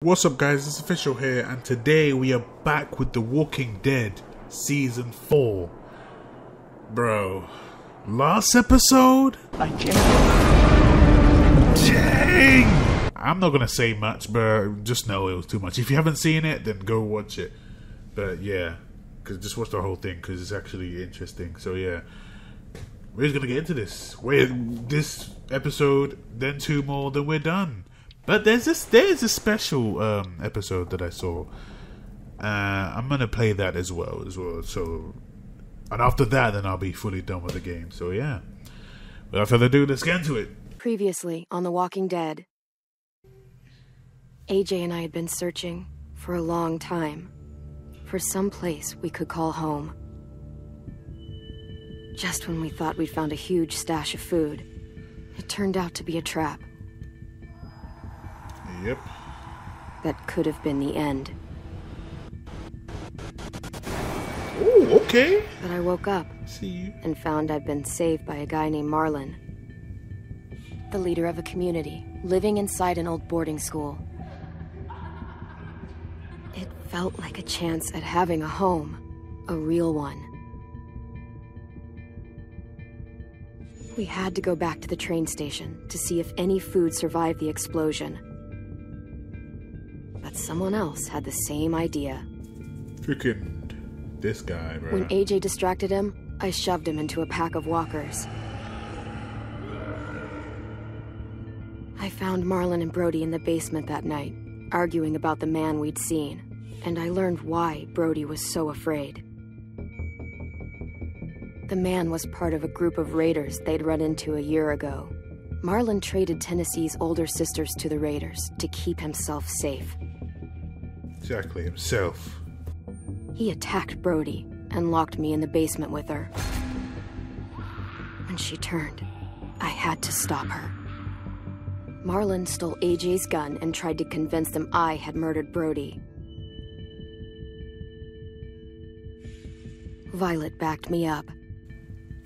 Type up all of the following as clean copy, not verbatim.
What's up guys, it's Offixial here, and today we are back with The Walking Dead Season 4. Bro, last episode? I can't. Dang! I'm not gonna say much, but just know it was too much. If you haven't seen it, then go watch it. But yeah, just watch the whole thing, because it's actually interesting. So yeah, we're just gonna get into this. This episode, then 2 more, then we're done. But there's a special episode that I saw. I'm gonna play that as well. So, and after that, then I'll be fully done with the game. So yeah, without further ado, let's get into it. Previously on The Walking Dead, AJ and I had been searching for a long time for some place we could call home. Just when we thought we'd found a huge stash of food, it turned out to be a trap. Yep. That could have been the end. Oh, okay. But I woke up See you. and found I'd been saved by a guy named Marlon, the leader of a community living inside an old boarding school. It felt like a chance at having a home, a real one. We had to go back to the train station to see if any food survived the explosion. But someone else had the same idea. Freaking this guy, bro. When AJ distracted him, I shoved him into a pack of walkers. I found Marlon and Brody in the basement that night, arguing about the man we'd seen, and I learned why Brody was so afraid. The man was part of a group of raiders they'd run into a year ago. Marlon traded Tennessee's older sisters to the raiders to keep himself safe. Exactly, himself. He attacked Brody and locked me in the basement with her. When she turned, I had to stop her. Marlon stole AJ's gun and tried to convince them I had murdered Brody. Violet backed me up.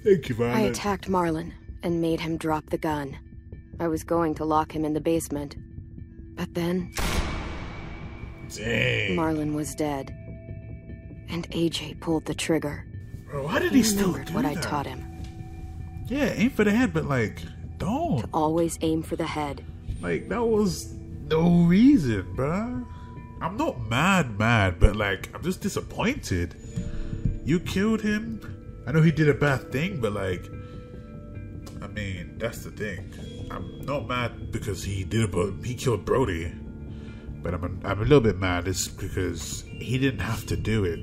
Thank you, Violet. I attacked Marlon and made him drop the gun. I was going to lock him in the basement. But then Dang. Marlon was dead. And AJ pulled the trigger. Bro, why did he still remembered do what that? I taught him. Yeah, aim for the head, but like, don't. To always aim for the head. Like, that was no reason, bruh. I'm not mad, but like, I'm just disappointed. You killed him. I know he did a bad thing, but like, I mean, that's the thing. I'm not mad because he killed Brody. But I'm a little bit mad. It's because he didn't have to do it.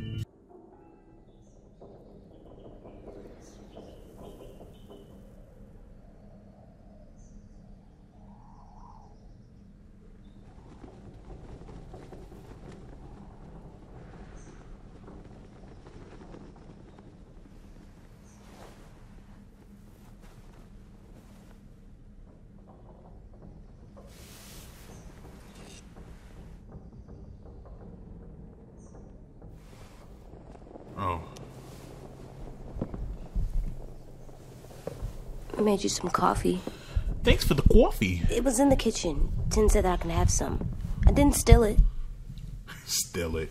Oh. I made you some coffee. Thanks for the coffee. It was in the kitchen. Tin said I can have some. I didn't steal it. Still it.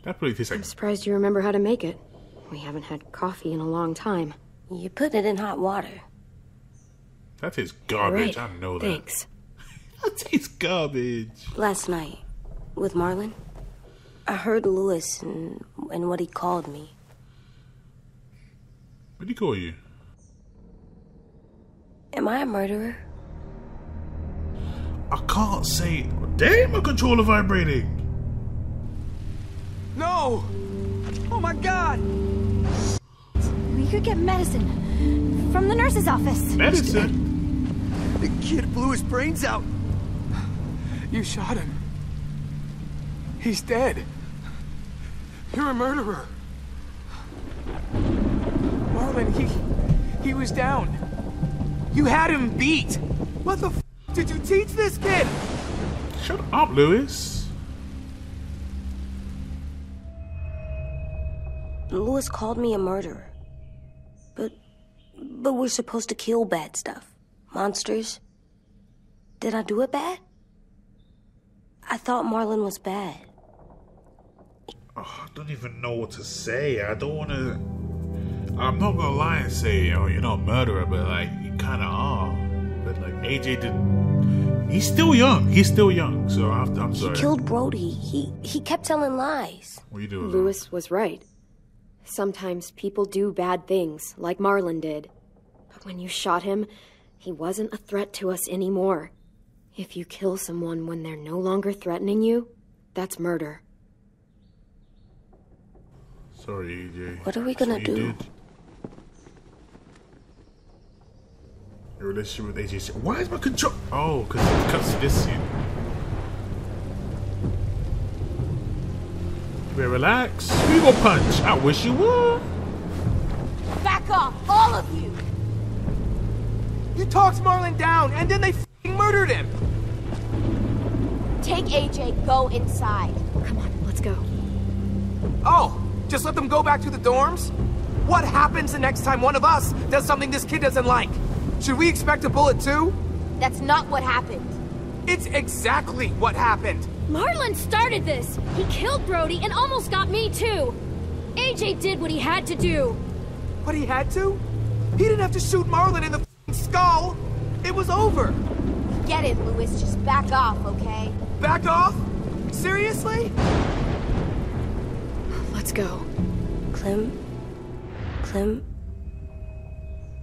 That really tastes like... I'm surprised you remember how to make it. We haven't had coffee in a long time. You put it in hot water. That tastes garbage. Right. I know that. Thanks. That tastes garbage. Last night, with Marlon, I heard Lewis and what he called me. What do you call you? Am I a murderer? I can't say. Damn, my controller vibrating. No! Oh my God! We could get medicine from the nurse's office. Medicine? The kid blew his brains out. You shot him. He's dead. You're a murderer. Marlon, he was down. You had him beat. What the f did you teach this kid? Shut up, Lewis. Lewis called me a murderer. But But we're supposed to kill bad stuff. Monsters. Did I do it bad? I thought Marlon was bad. Oh, I don't even know what to say. I don't want to... I'm not gonna lie and say, oh, you're not a murderer, but like, you kind of are. But like, AJ didn't... He's still young. So I'm sorry. He killed Brody. He kept telling lies. What are you doing? Lewis was right. Sometimes people do bad things, like Marlon did. But when you shot him, he wasn't a threat to us anymore. If you kill someone when they're no longer threatening you, that's murder. Sorry, AJ. What are we gonna do? Did. Your relationship with AJ. Why is my control? Oh, because it cuts to this scene. You better relax. We will punch. I wish you would. Back off, all of you! You talked Marlon down, and then they f***ing murdered him. Take AJ, go inside. Come on, let's go. Oh, just let them go back to the dorms? What happens the next time one of us does something this kid doesn't like? Should we expect a bullet too? That's not what happened. It's exactly what happened. Marlon started this! He killed Brody and almost got me too! AJ did what he had to do! What he had to? He didn't have to shoot Marlon in the f***ing skull! It was over! Get it, Lewis, just back off, okay? Back off? Seriously? Let's go. Clem?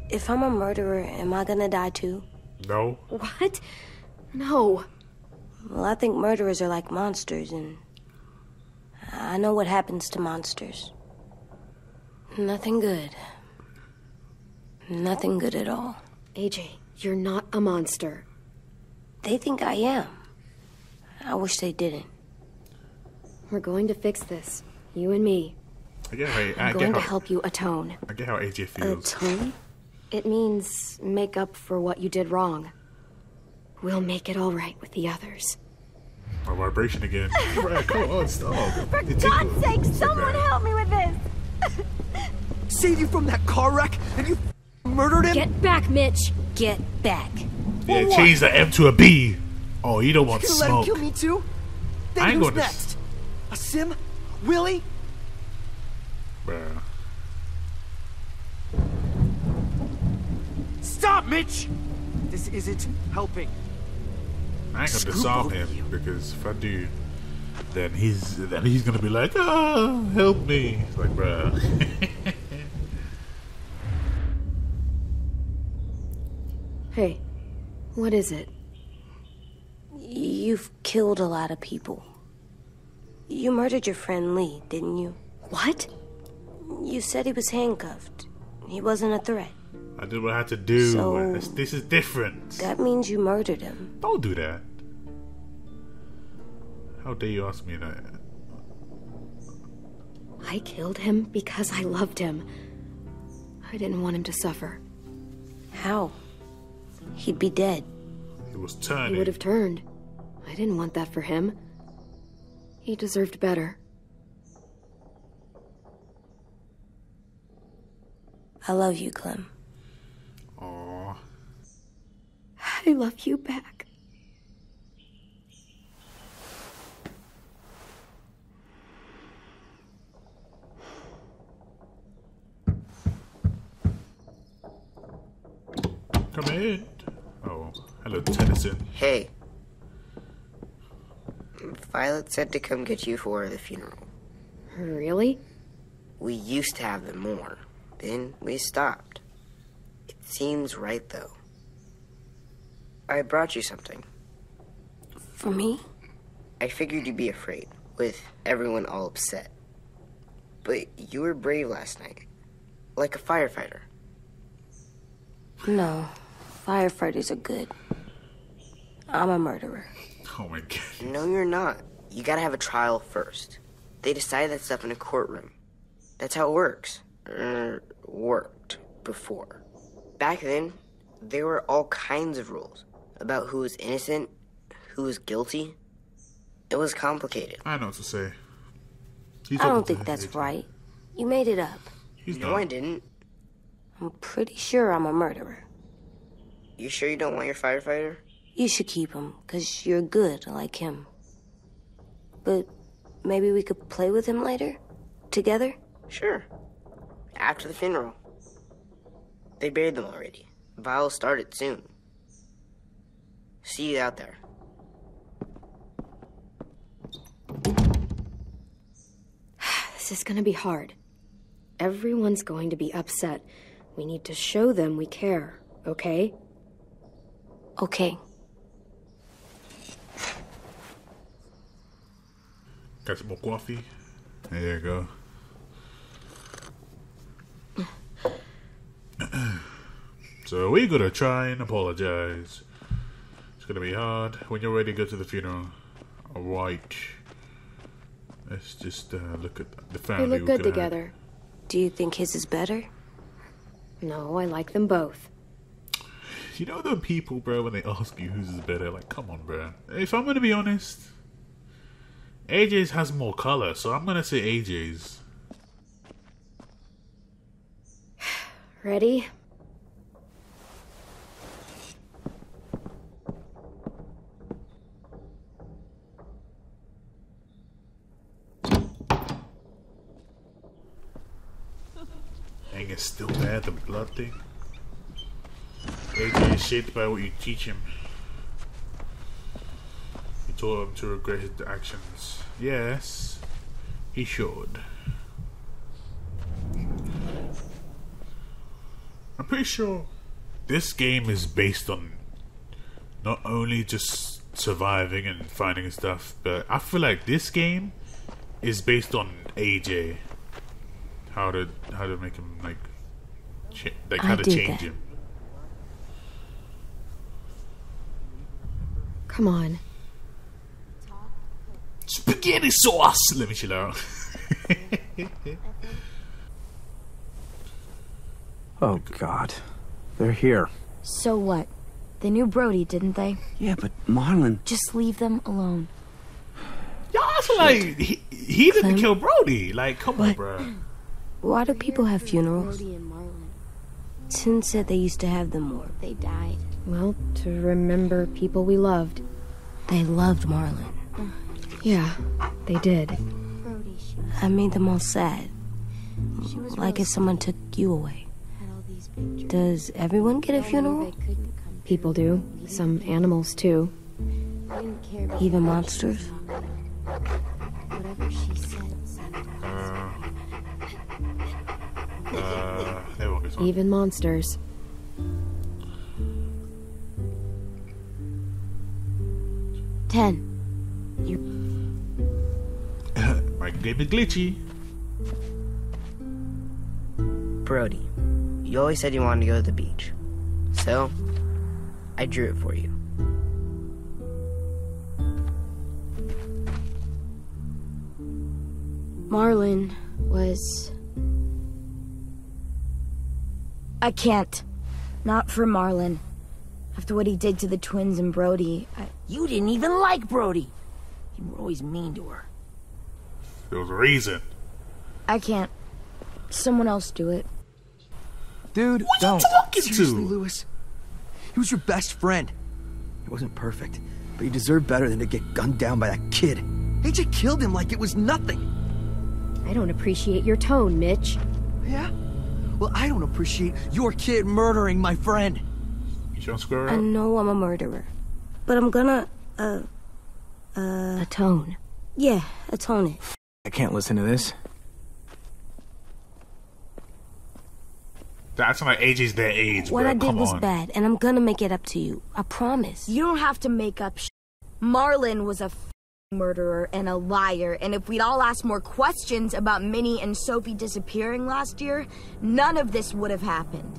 If I'm a murderer, am I gonna die too? No. What? No. Well, I think murderers are like monsters, and I know what happens to monsters. Nothing good. Nothing good at all. AJ, you're not a monster. They think I am. I wish they didn't. We're going to fix this. You and me. I get I'm going to help you atone. I get how AJ feels. Atone? It means make up for what you did wrong. We'll make it all right with the others. My vibration again. Right, come on, stop. For God's sake, someone help me with this! Saved you from that car wreck, and you murdered him? Get back, Mitch! Get back. Yeah, change the M to a B. Oh, you don't want You gonna let him smoke. kill me too? Then I ain't who's going to- next? A Sim? Willie? Bruh. Stop, Mitch! This isn't helping. I ain't gonna Screw disarm both him of you. because if I do, then he's gonna be like, ah, help me. It's like, bruh. Hey, what is it? You've killed a lot of people. You murdered your friend Lee, didn't you? What? You said he was handcuffed. He wasn't a threat. I did what I had to do. So- This is different. That means you murdered him. Don't do that. How dare you ask me that? I killed him because I loved him. I didn't want him to suffer. How? He'd be dead. He was He turning. would have turned. I didn't want that for him. He deserved better. I love you, Clem. Aw. I love you back. Come in. Oh, hello, Tennyson. Hey. Violet said to come get you for the funeral. Really? We used to have them more. Then we stopped. It seems right, though. I brought you something. For me? I figured you'd be afraid, with everyone all upset. But you were brave last night. Like a firefighter. No. Firefighters are good. I'm a murderer. Oh my god. No, you're not. You gotta have a trial first. They decide that stuff in a courtroom. That's how it works. Worked before. Back then, there were all kinds of rules about who was innocent, who was guilty. It was complicated. I know what to say. I don't think that's right. You made it up. He's No, not. I didn't. I'm pretty sure I'm a murderer. You sure you don't want your firefighter? You should keep him, 'cause you're good like him. But maybe we could play with him later? Together? Sure. After the funeral. They buried them already. Viol'll start it soon. See you out there. This is gonna be hard. Everyone's going to be upset. We need to show them we care, okay? Okay. Got some more coffee? There you go. So we're gonna try and apologize. It's gonna be hard. When you're ready to go to the funeral. Alright. Let's just look at the family. They look good together. Do you think his is better? No, I like them both. You know the people, bro, when they ask you whose is better, like, come on, bro. If I'm gonna be honest, AJ's has more color, so I'm gonna say AJ's. Ready? Dang, it's still there, the blood thing. AJ is shaped by what you teach him. You taught him to regret his actions. Yes, he should. I'm pretty sure this game is based on not only just surviving and finding stuff, but I feel like this game is based on AJ. How to make him like how to change him. Come on. Spaghetti sauce! Let me chill out. Oh, God. They're here. So what? They knew Brody, didn't they? Yeah, but Marlon... Just leave them alone. Y'all, I feel like he didn't kill Brody. Like, come on, bro. Why do people have funerals? Brody and Marlon. Tin said they used to have them more. They died. Well, to remember people we loved. They loved Marlon. Yeah, they did. Brody, I made them all sad. she was Like real if someone took you away. had all these pictures. Does everyone get a funeral? They couldn't come. People do. Some animals, too. I didn't care about Even what monsters? she was talking. Whatever she said. There won't be some. Even monsters. Ten. My game is glitchy. Brody, you always said you wanted to go to the beach. So, I drew it for you. Marlon was... I can't. Not for Marlon. After what he did to the twins and Brody, You didn't even like Brody. You were always mean to her. There was a reason. I can't. Someone else do it. Dude, Who don't. you talking Seriously, to? Lewis? He was your best friend. He wasn't perfect, but he deserved better than to get gunned down by that kid. AJ killed him like it was nothing. I don't appreciate your tone, Mitch. Yeah? Well, I don't appreciate your kid murdering my friend. You trying to square I up? know I'm a murderer. But I'm gonna, Atone. yeah, atone it. I can't listen to this. That's not like AJ's their age, What bro. I did Come was on. bad, and I'm gonna make it up to you. I promise. You don't have to make up Marlon was a murderer and a liar, and if we'd all asked more questions about Minnie and Sophie disappearing last year, none of this would have happened.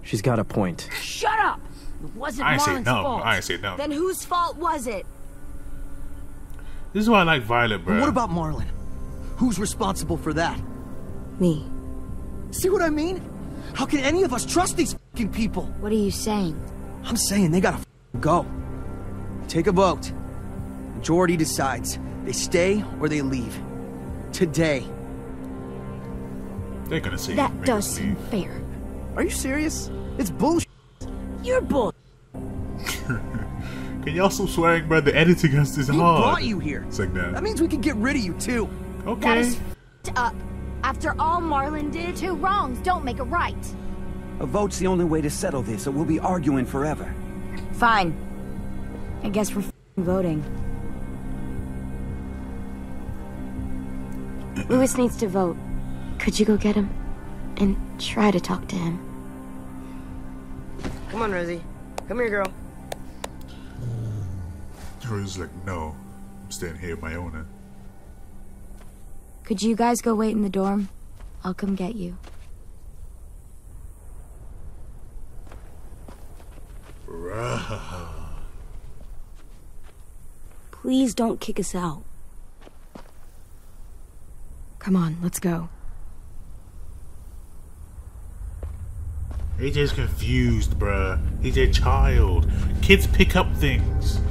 She's got a point. Shut up! It wasn't I ain't say Marlon's no. fault. I ain't say no. Then whose fault was it? This is why I like Violet, bro. But what about Marlon? Who's responsible for that? Me. See what I mean? How can any of us trust these fucking people? What are you saying? I'm saying they gotta go. Take a vote. Majority decides. They stay or they leave. Today. They're gonna say That make does us seem leave. fair. Are you serious? It's bullshit. You're bull. Can y'all stop swearing, bro? The editing is hard. He brought you here. It's like that. That means we can get rid of you, too. Okay. That is f***ed up. After all Marlin did, Two wrongs don't make a right. A vote's the only way to settle this, or we'll be arguing forever. fine. I guess we're f***ing voting. Louis needs to vote. Could you go get him? And try to talk to him. Come on, Rosie. Come here, girl. Rosie's like, no. I'm staying here on my own. Could you guys go wait in the dorm? I'll come get you. Please don't kick us out. Come on, let's go. AJ's confused, bruh. He's a child. Kids pick up things.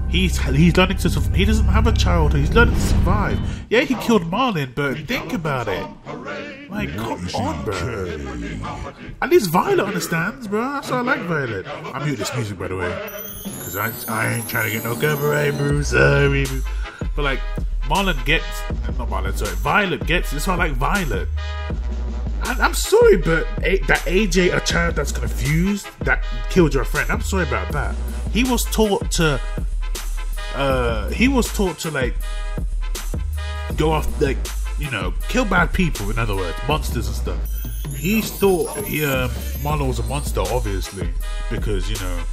He's learning to survive. He doesn't have a childhood. He's learning to survive. Yeah, he killed Marlin, but think about it. Like, come on, bruh. At least Violet understands, bruh. That's why I like Violet. I mute this music, by the way, because I ain't trying to get no copyright, bro. Sorry, bro. But like, Marlin gets, not Marlin, sorry, Violet gets. That's why I like Violet. I'm sorry, but that AJ, a child that's confused, that killed your friend. I'm sorry about that. He was taught to like go off, like, you know, kill bad people. In other words, monsters and stuff. He thought Marlon was a monster, obviously, because, you know,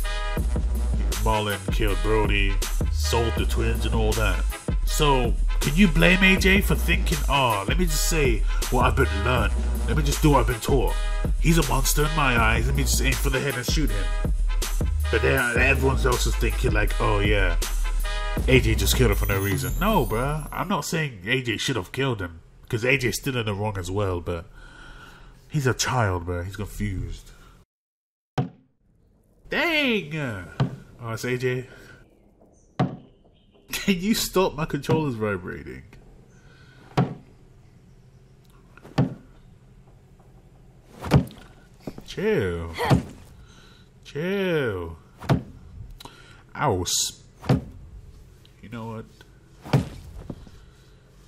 Marlon killed Brody, sold the twins and all that. So, can you blame AJ for thinking, oh, let me just say what I've been learned. Let me just do what I've been taught. He's a monster in my eyes. Let me just aim for the head and shoot him. But then everyone else is thinking like, oh yeah, AJ just killed him for no reason. No, bruh. I'm not saying AJ should have killed him, because AJ's still in the wrong as well, but he's a child, bruh. He's confused. Dang! Oh, it's AJ. Can you stop? My controller's vibrating. Chill. Chill. Ow. You know what?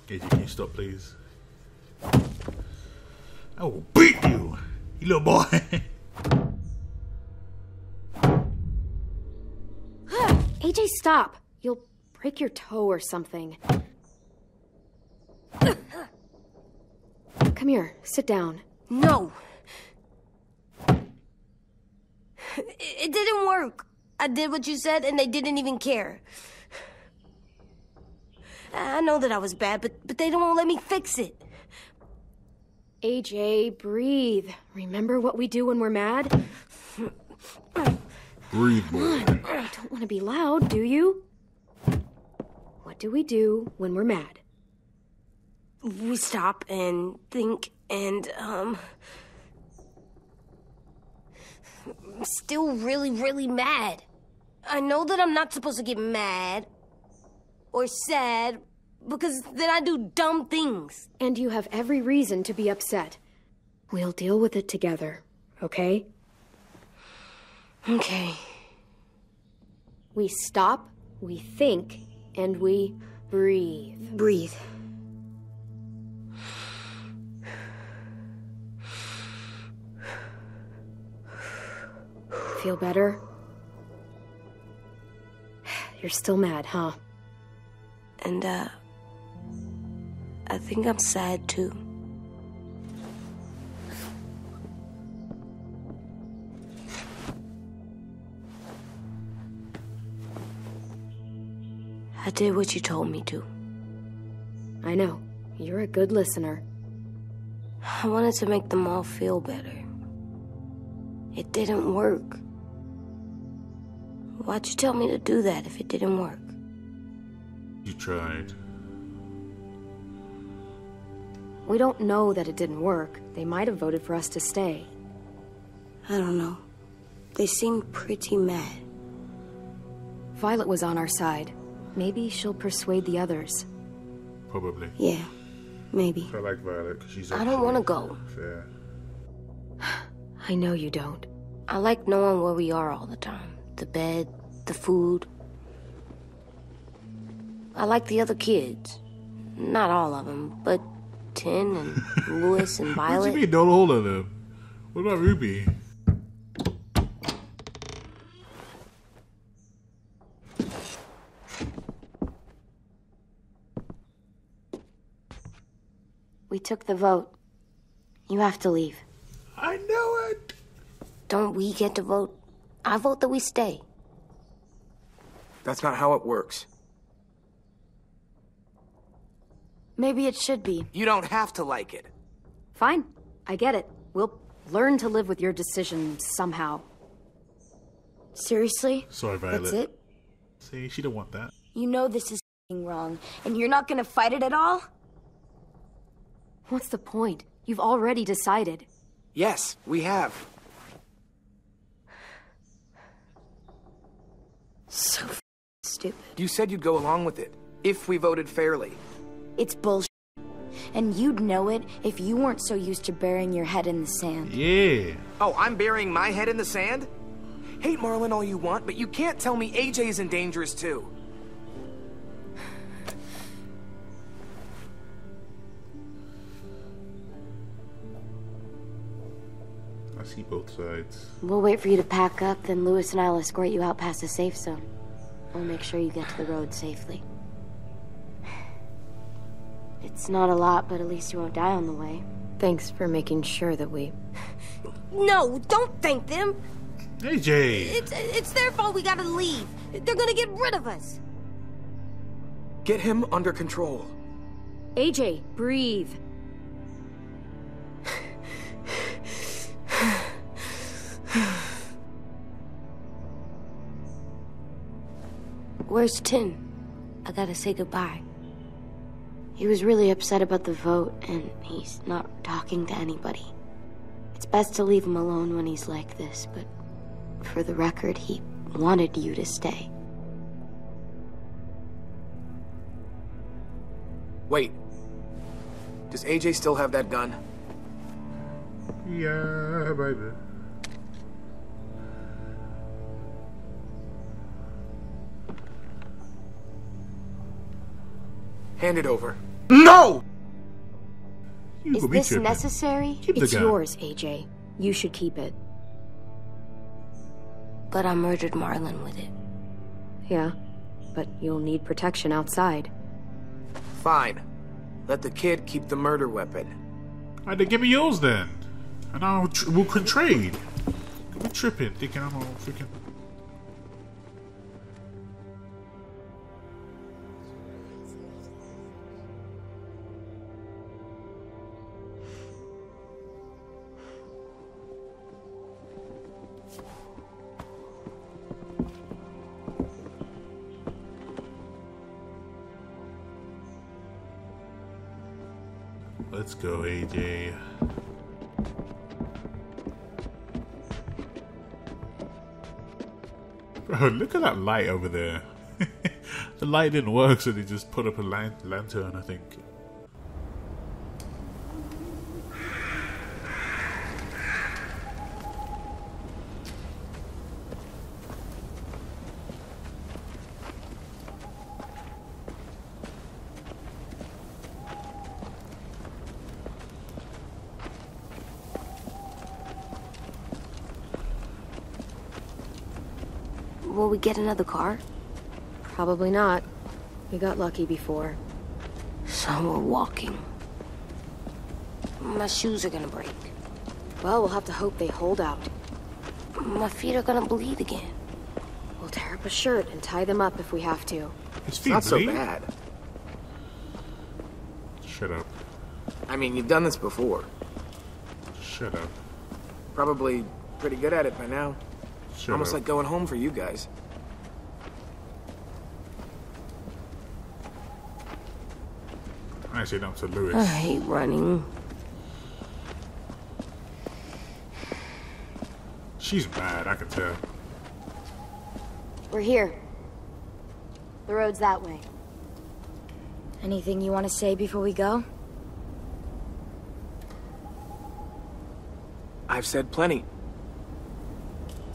KJ, can you stop, please? I will beat you, you little boy. AJ, stop. You'll break your toe or something. Come here, sit down. No. It didn't work. I did what you said, and they didn't even care. I know that I was bad, but they don't let me fix it. AJ, breathe. Remember what we do when we're mad? Breathe, boy. You don't want to be loud, do you? What do we do when we're mad? We stop and think and, I'm still really, really mad. I know that I'm not supposed to get mad or sad because then I do dumb things. And you have every reason to be upset. We'll deal with it together, okay? Okay. We stop, we think, and we breathe. Breathe. Feel better? You're still mad, huh? And, I think I'm sad, too. I did what you told me to. I know. You're a good listener. I wanted to make them all feel better. It didn't work. Why'd you tell me to do that if it didn't work? You tried. We don't know that it didn't work. They might have voted for us to stay. I don't know. They seemed pretty mad. Violet was on our side. Maybe she'll persuade the others. Probably. Yeah, maybe. I like Violet because she's. I don't want to go. Fair. I know you don't. I like knowing where we are all the time. The bed, the food. I like the other kids. Not all of them, but Tin and Louis and Violet. What do you mean, not all of them? What about Ruby? We took the vote. You have to leave. I know it. Don't we get to vote? I vote that we stay. That's not how it works. Maybe it should be. You don't have to like it. Fine. I get it. We'll learn to live with your decision somehow. Seriously? Sorry, Violet. That's it? See, she don't want that. You know this is wrong, and you're not gonna fight it at all? What's the point? You've already decided. Yes, we have. So stupid. You said you'd go along with it, if we voted fairly. It's bullshit. And you'd know it if you weren't so used to burying your head in the sand. Yeah. Oh, I'm burying my head in the sand? Hate Marlin all you want, but you can't tell me AJ isn't dangerous too. I see both sides. We'll wait for you to pack up, then Louis and I'll escort you out past the safe zone. We'll make sure you get to the road safely. It's not a lot, but at least you won't die on the way. Thanks for making sure that we... No, don't thank them. AJ! It's their fault we gotta leave. They're gonna get rid of us. Get him under control. AJ, breathe. Where's Tin? I gotta say goodbye. He was really upset about the vote, and he's not talking to anybody. It's best to leave him alone when he's like this, but for the record, he wanted you to stay. Wait. Does AJ still have that gun? Yeah, baby. Hand it over. No! You Is go be this tripping. necessary? Keep the It's gun. yours, AJ. You should keep it. But I murdered Marlin with it. Yeah, but you'll need protection outside. Fine. Let the kid keep the murder weapon. Alright, then give me yours then. And we'll trade. We're tripping, thinking I'm all freaking... Let's go, AJ. Bro, look at that light over there. The light didn't work, so they just put up a lantern, I think. Will we get another car? Probably not. We got lucky before. So we're walking. My shoes are gonna break. Well, we'll have to hope they hold out. My feet are gonna bleed again. We'll tear up a shirt and tie them up if we have to. His feet Not so bleed? bad. Shut up. I mean, you've done this before. Shut up. Probably pretty good at it by now. Shut Almost up. like going home for you guys. I say no to Louis. I hate running. She's mad, I can tell. We're here. The road's that way. Anything you want to say before we go? I've said plenty.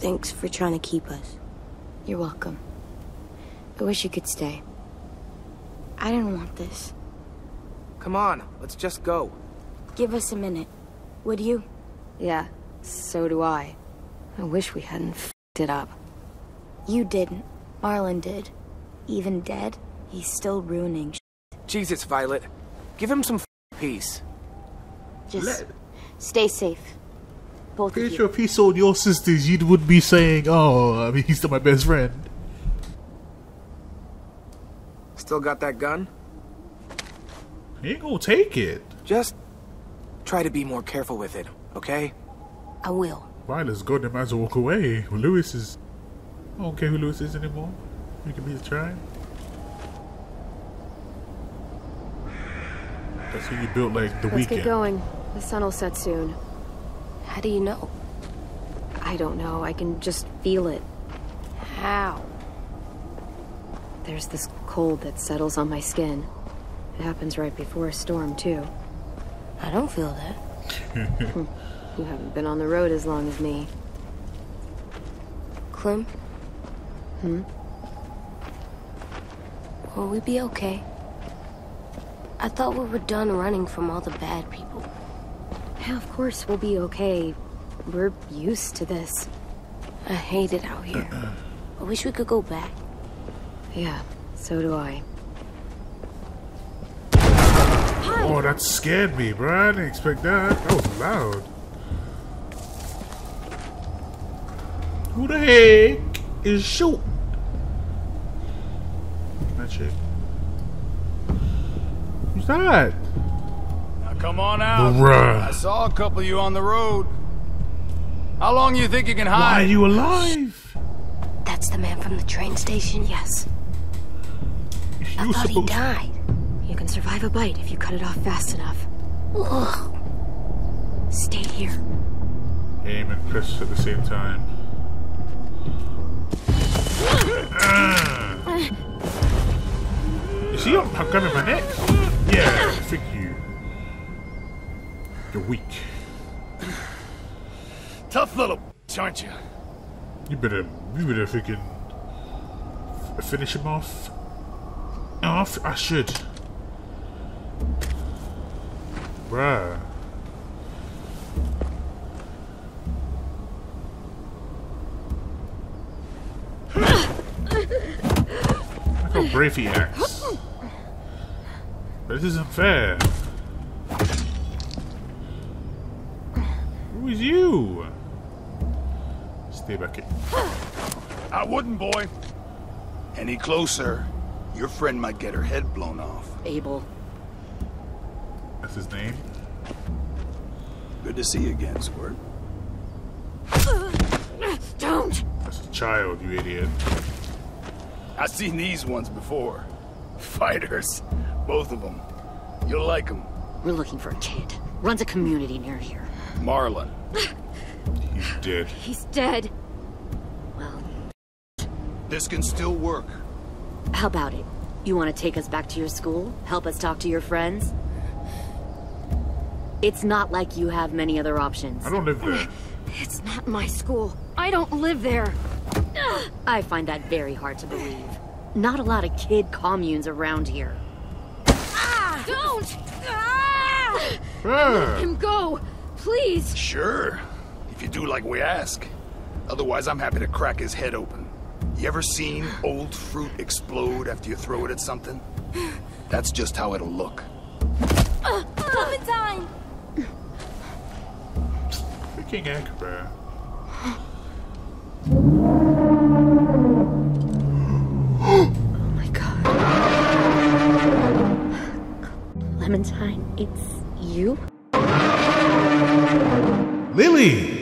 Thanks for trying to keep us. You're welcome. I wish you could stay. I didn't want this. Come on, let's just go. Give us a minute, would you? Yeah, so do I. I wish we hadn't f***ed it up. You didn't. Marlon did. Even dead, he's still ruining Jesus, Violet. Give him some peace. Just stay safe. Both of Pretty you. sure if he sold your sisters, you would be saying, "Oh, I mean, he's still my best friend." Still got that gun? He ain't gonna take it. Just try to be more careful with it, okay? I will. Violet's good, they might as well walk away. Well, Lewis is... I don't care who Lewis is anymore. We can be a try. That's who you built like the Let's weekend. get going. The sun will set soon. How do you know? I don't know. I can just feel it. How? There's this cold that settles on my skin. It happens right before a storm, too. I don't feel that. You haven't been on the road as long as me. Clem? Hmm? Will we be okay? I thought we were done running from all the bad people. Yeah, of course we'll be okay. We're used to this. I hate it out here. I wish we could go back. Yeah, so do I. Oh, that scared me, bro. I didn't expect that. That was loud. Who the heck is shooting? That shit. Who's that? Now come on out. Bruh. I saw a couple of you on the road. How long you think you can hide? Why are you alive? That's the man from the train station? Yes. I thought he died. You can survive a bite if you cut it off fast enough. Ugh. Stay here. Aim and press at the same time. You see I'm grabbing my neck? Yeah, thank you. You're weak. Tough little aren't you? You better freaking finish him off. Oh, I should. Bruh. Look how brave he acts. But this isn't fair. Who is you? Stay back in. I wouldn't, boy. Any closer, your friend might get her head blown off. Abel. That's his name. Good to see you again, Squirt. Don't! That's a child, you idiot. I've seen these ones before. Fighters. Both of them. You'll like them. We're looking for a kid. Runs a community near here. Marlon. He's dead. He's dead. Well, This can still work. how about it? You want to take us back to your school? Help us talk to your friends? It's not like you have many other options. I don't live there. It's not my school. I don't live there. I find that very hard to believe. Not a lot of kid communes around here. Don't! Let Ah. him go! Please! Sure. If you do like we ask. Otherwise, I'm happy to crack his head open. You ever seen old fruit explode after you throw it at something? That's just how it'll look. Clementine! Freaking egg, bruh. Oh my god. Clementine, it's you? Lily!